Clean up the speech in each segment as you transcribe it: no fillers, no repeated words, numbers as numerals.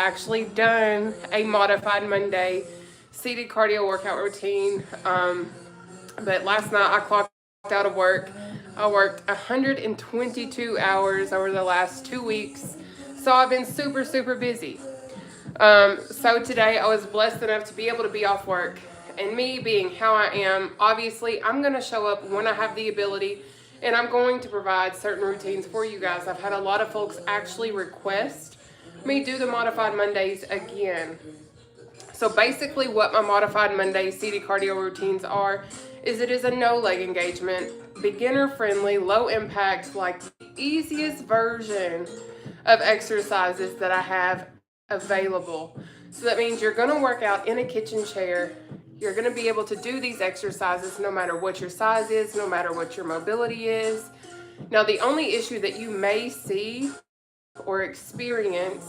actually done a modified Monday seated cardio workout routine. But last night I clocked out of work. I worked 122 hours over the last 2 weeks. So I've been super, super busy. So today I was blessed enough to be able to be off work. And me being how I am, obviously I'm going to show up when I have the ability, and I'm going to provide certain routines for you guys. I've had a lot of folks actually request me do the Modified Mondays again. So basically what my Modified Monday seated cardio routines are is it is a no leg engagement, beginner friendly, low impact, like the easiest version of exercises that I have available. So that means you're going to work out in a kitchen chair. You're going to be able to do these exercises no matter what your size is, no matter what your mobility is. Now, the only issue that you may see or experience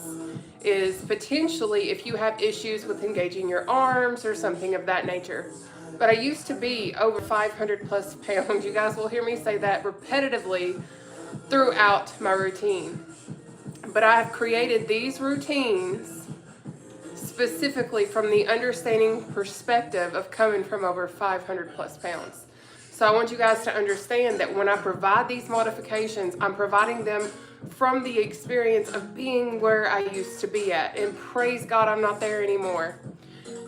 is potentially if you have issues with engaging your arms or something of that nature. But I used to be over 500 plus pounds. You guys will hear me say that repetitively throughout my routine. But I have created these routines specifically from the understanding perspective of coming from over 500 plus pounds. So I want you guys to understand that when I provide these modifications, I'm providing them from the experience of being where I used to be at. And praise God, I'm not there anymore.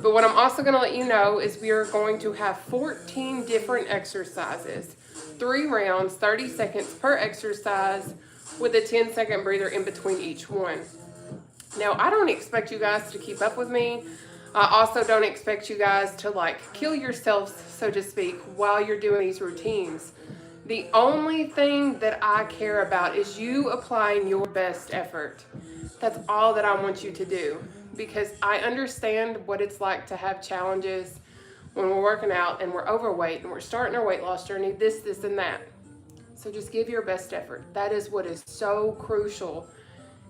But what I'm also going to let you know is we are going to have 14 different exercises, 3 rounds, 30 seconds per exercise with a 10-second breather in between each one. Now, I don't expect you guys to keep up with me. I also don't expect you guys to like kill yourselves, so to speak, while you're doing these routines. The only thing that I care about is you applying your best effort. That's all that I want you to do, because I understand what it's like to have challenges when we're working out and we're overweight and we're starting our weight loss journey, this, and that. So just give your best effort. That is what is so crucial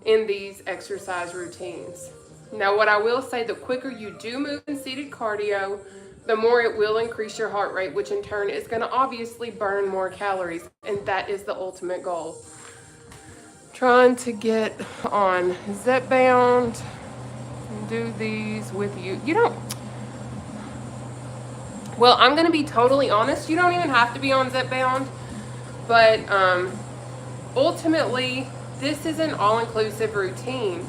in these exercise routines. Now, what I will say, the quicker you do move in seated cardio, the more it will increase your heart rate, which in turn is going to obviously burn more calories, and that is the ultimate goal. Trying to get on Zepbound and do these with you. Well, I'm going to be totally honest. You don't even have to be on Zepbound, but ultimately, this is an all-inclusive routine,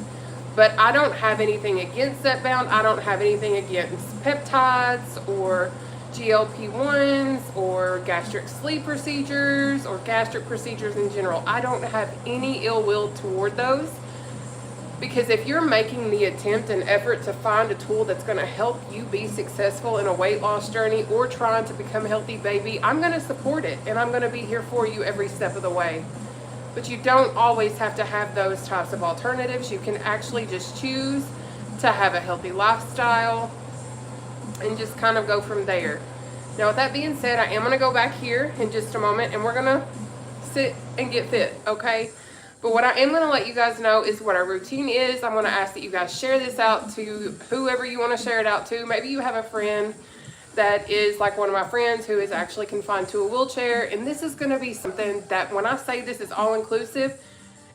but I don't have anything against Zepbound. I don't have anything against peptides or GLP-1s or gastric sleeve procedures or gastric procedures in general. I don't have any ill will toward those, because if you're making the attempt and effort to find a tool that's going to help you be successful in a weight loss journey or trying to become healthy, baby, I'm going to support it, and I'm going to be here for you every step of the way. But you don't always have to have those types of alternatives. You can actually just choose to have a healthy lifestyle and just kind of go from there. Now, with that being said, I am going to go back here in just a moment and we're going to sit and get fit, okay? But what I am going to let you guys know is what our routine is. I'm going to ask that you guys share this out to whoever you want to share it out to. Maybe you have a friend that is like one of my friends who is actually confined to a wheelchair, and this is going to be something that when I say this is all inclusive,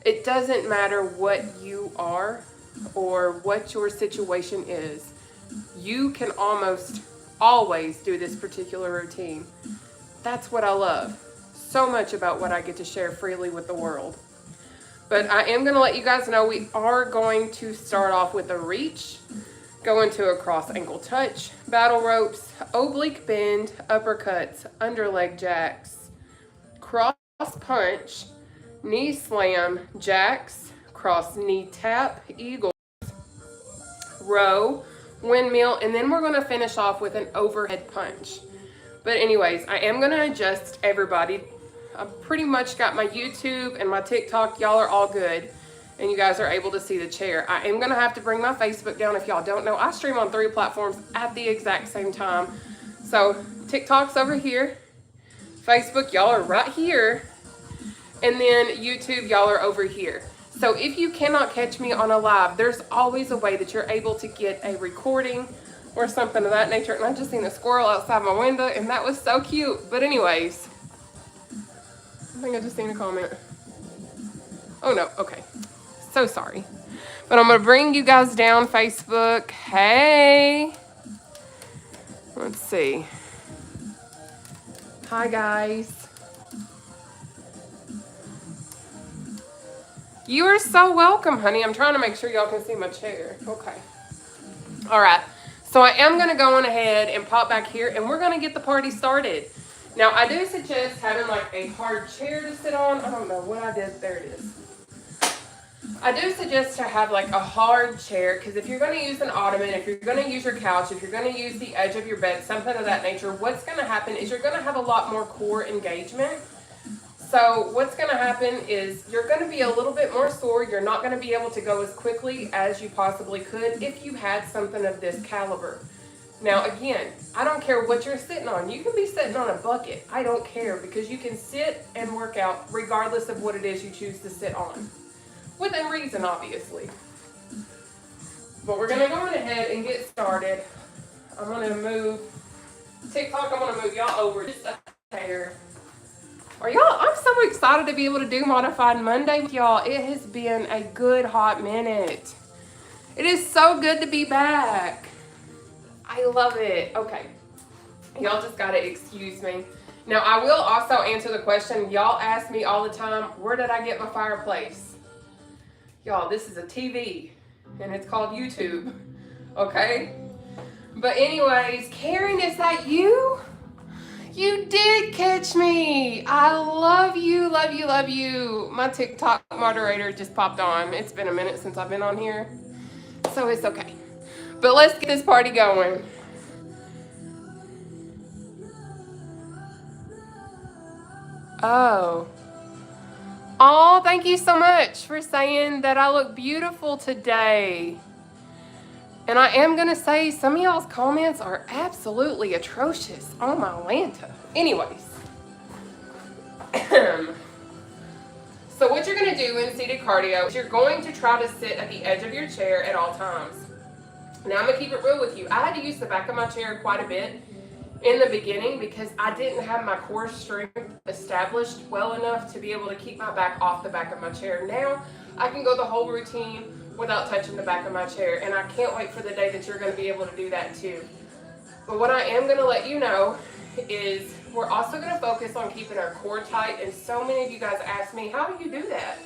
it doesn't matter what you are or what your situation is. You can almost always do this particular routine. That's what I love so much about what I get to share freely with the world. But I am going to let you guys know we are going to start off with a reach, go into a cross ankle touch, battle ropes, oblique bend, uppercuts, underleg jacks, cross punch, knee slam, jacks, cross knee tap, eagle, row, windmill, and then we're going to finish off with an overhead punch. But anyways, I am going to adjust everybody. I've pretty much got my YouTube and my TikTok. Y'all are all good, and you guys are able to see the chair. I am going to have to bring my Facebook down. If y'all don't know, I stream on 3 platforms at the exact same time. So TikTok's over here, Facebook, y'all are right here, and then YouTube, y'all are over here. So if you cannot catch me on a live, there's always a way that you're able to get a recording or something of that nature. And I just seen a squirrel outside my window, and that was so cute. But anyways, I think I just seen a comment. Oh no, okay. So sorry. But I'm going to bring you guys down, Facebook. Hey. Let's see. Hi, guys. You are so welcome, honey. I'm trying to make sure y'all can see my chair. Okay. All right. So I am going to go on ahead and pop back here, and we're going to get the party started. Now, I do suggest having like a hard chair to sit on. I don't know what I did. There it is. I do suggest to have like a hard chair, because if you're going to use an ottoman, if you're going to use your couch, if you're going to use the edge of your bed, something of that nature, what's going to happen is you're going to have a lot more core engagement. So what's going to happen is you're going to be a little bit more sore. You're not going to be able to go as quickly as you possibly could if you had something of this caliber. Now, again, I don't care what you're sitting on. You can be sitting on a bucket. I don't care, because you can sit and work out regardless of what it is you choose to sit on. Within reason, obviously. But we're going to go on ahead and get started. I'm going to move TikTok. I'm going to move y'all over just a hair. Are y'all? I'm so excited to be able to do Modified Monday with y'all. It has been a good hot minute. It is so good to be back. I love it. Okay. Y'all just got to excuse me. Now, I will also answer the question. Y'all ask me all the time, where did I get my fireplace? Y'all, this is a TV, and it's called YouTube. Okay? But anyways, Karen, is that you? You did catch me. I love you, love you, love you. My TikTok moderator just popped on. It's been a minute since I've been on here, so it's okay. But let's get this party going. Oh, thank you so much for saying that I look beautiful today. And I am going to say some of y'all's comments are absolutely atrocious. Oh my Lanta. Anyways. So what you're going to do in seated cardio is you're going to try to sit at the edge of your chair at all times. Now I'm going to keep it real with you. I had to use the back of my chair quite a bit in the beginning because I didn't have my core strength established well enough to be able to keep my back off the back of my chair. Now I can go the whole routine without touching the back of my chair, and I can't wait for the day that you're going to be able to do that too. But what I am going to let you know is we're also going to focus on keeping our core tight, and so many of you guys ask me, how do you do that?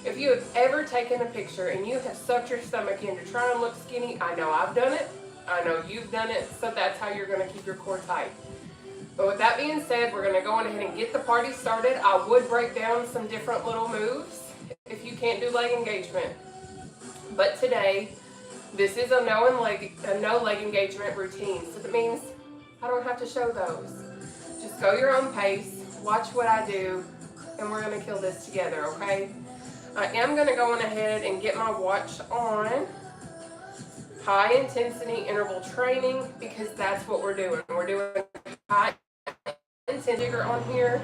If you have ever taken a picture and you have sucked your stomach in to try and look skinny, I know I've done it, I know you've done it, so that's how you're going to keep your core tight. But with that being said, we're going to go on ahead and get the party started. I would break down some different little moves if you can't do leg engagement. But today, this is a no leg engagement routine. So that means I don't have to show those. Just go your own pace, watch what I do, and we're going to kill this together, okay? I am going to go on ahead and get my watch on high intensity interval training because that's what we're doing. We're doing high intensity on here.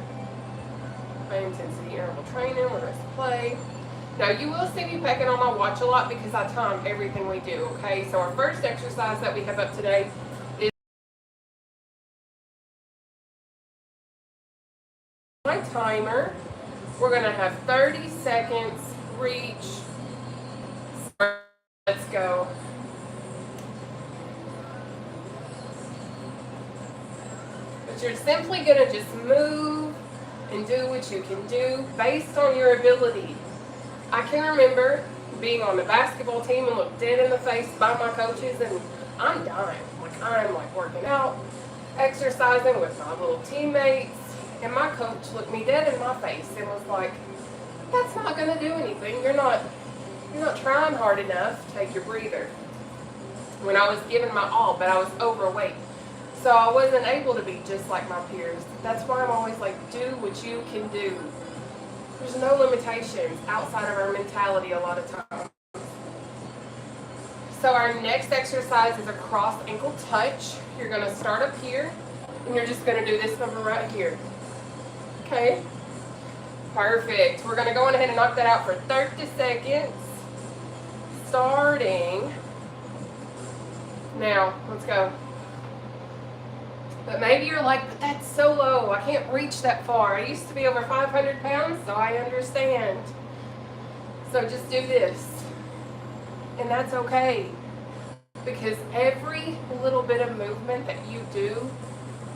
High intensity interval training. We're going to play. Now, you will see me pecking on my watch a lot because I time everything we do, okay? So our first exercise that we have up today is my timer. We're going to have 30 seconds, reach. Let's go. But you're simply going to just move and do what you can do based on your ability. I can remember being on the basketball team and looked dead in the face by my coaches, and I'm dying. I'm working out, exercising with my little teammates, and my coach looked me dead in my face and was like, that's not going to do anything. You're not trying hard enough. Take your breather. When I was giving my all, but I was overweight. So I wasn't able to be just like my peers. That's why I'm always like, do what you can do. There's no limitations outside of our mentality a lot of times. So our next exercise is a cross ankle touch. You're going to start up here, and you're just going to do this number right here. Okay? Perfect. We're going to go on ahead and knock that out for 30 seconds. Starting. Now, let's go. But maybe you're like, but that's so low. I can't reach that far. I used to be over 500 pounds, so I understand. So just do this. And that's okay, because every little bit of movement that you do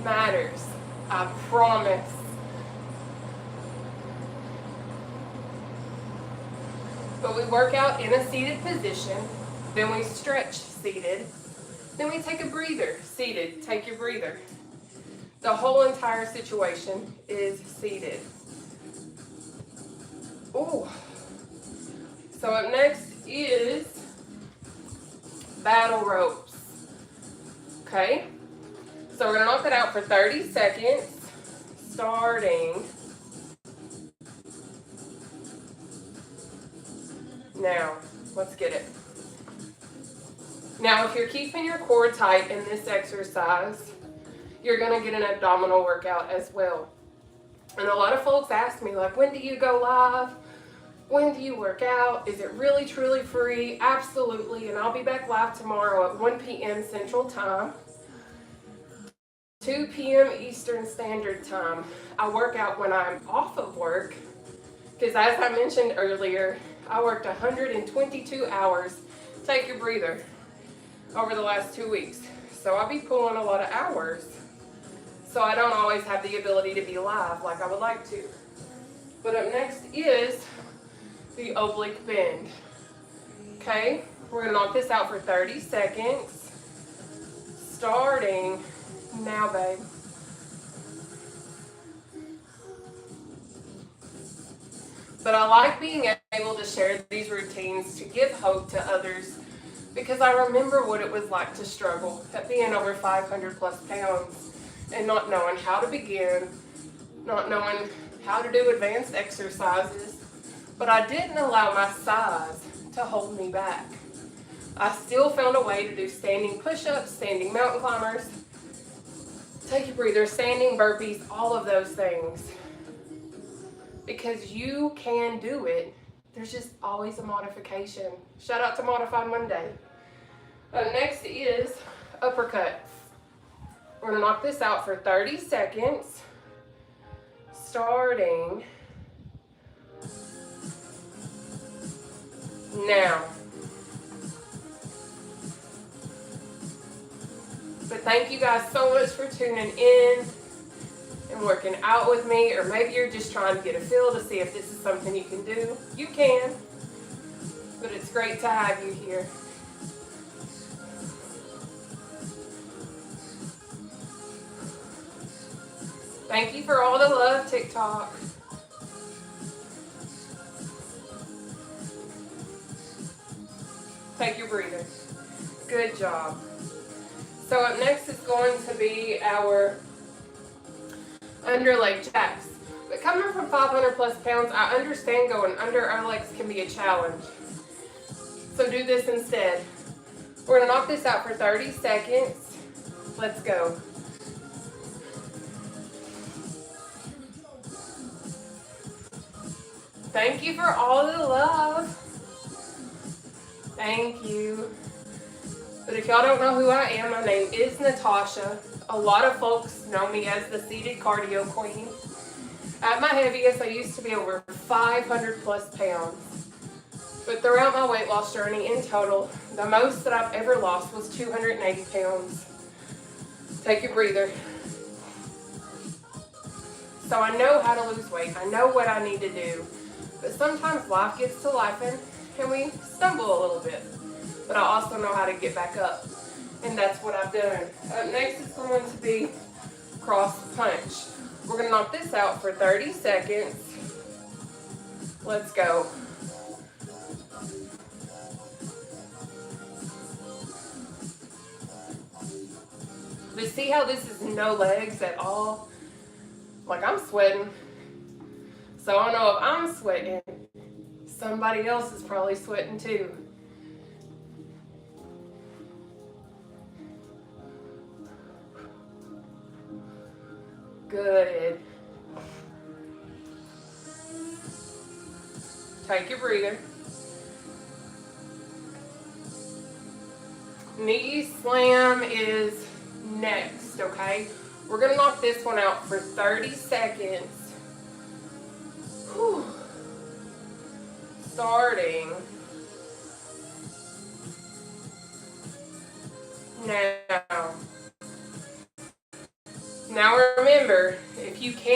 matters. I promise. But we work out in a seated position, then we stretch seated, then we take a breather, seated, take your breather. The whole entire situation is seated. Ooh. So up next is battle ropes. Okay? So we're going to knock it out for 30 seconds, starting now. Let's get it. Now, if you're keeping your core tight in this exercise, you're going to get an abdominal workout as well. And a lot of folks ask me, like, when do you go live? When do you work out? Is it really, truly free? Absolutely. And I'll be back live tomorrow at 1 p.m. Central Time, 2 p.m. Eastern Standard Time. I work out when I'm off of work, because as I mentioned earlier, I worked 122 hours, take your breather, over the last 2 weeks. So I'll be pulling a lot of hours. So I don't always have the ability to be live like I would like to. But up next is the oblique bend. Okay, we're gonna knock this out for 30 seconds, starting now, babe. But I like being able to share these routines to give hope to others, because I remember what it was like to struggle at being over 500 plus pounds and not knowing how to begin, not knowing how to do advanced exercises, but I didn't allow my size to hold me back. I still found a way to do standing push-ups, standing mountain climbers, take a breather, standing burpees, all of those things. Because you can do it. There's just always a modification. Shout out to Modified Monday. Next is uppercuts. We're gonna knock this out for 30 seconds, starting now. But thank you guys so much for tuning in and working out with me, or maybe you're just trying to get a feel to see if this is something you can do. You can, but it's great to have you here. Thank you for all the love, TikTok. Take your breather. Good job. So up next is going to be our under leg jacks. But coming from 500 plus pounds, I understand going under our legs can be a challenge. So do this instead. We're gonna knock this out for 30 seconds. Let's go. Thank you for all the love. Thank you. But if y'all don't know who I am, my name is Nataushia. A lot of folks know me as the seated cardio queen. At my heaviest, I used to be over 500 plus pounds. But throughout my weight loss journey in total, the most that I've ever lost was 280 pounds. Take your breather. So I know how to lose weight. I know what I need to do. But sometimes life gets to lifing and we stumble a little bit. But I also know how to get back up. And that's what I've done. Up next is going to be cross punch. We're going to knock this out for 30 seconds. Let's go. But see how this is no legs at all? Like, I'm sweating. So I know if I'm sweating, somebody else is probably sweating too. Good. Take your breather. Knee slam is next, okay? We're gonna knock this one out for 30 seconds. Whew. Starting Now, now remember, if you can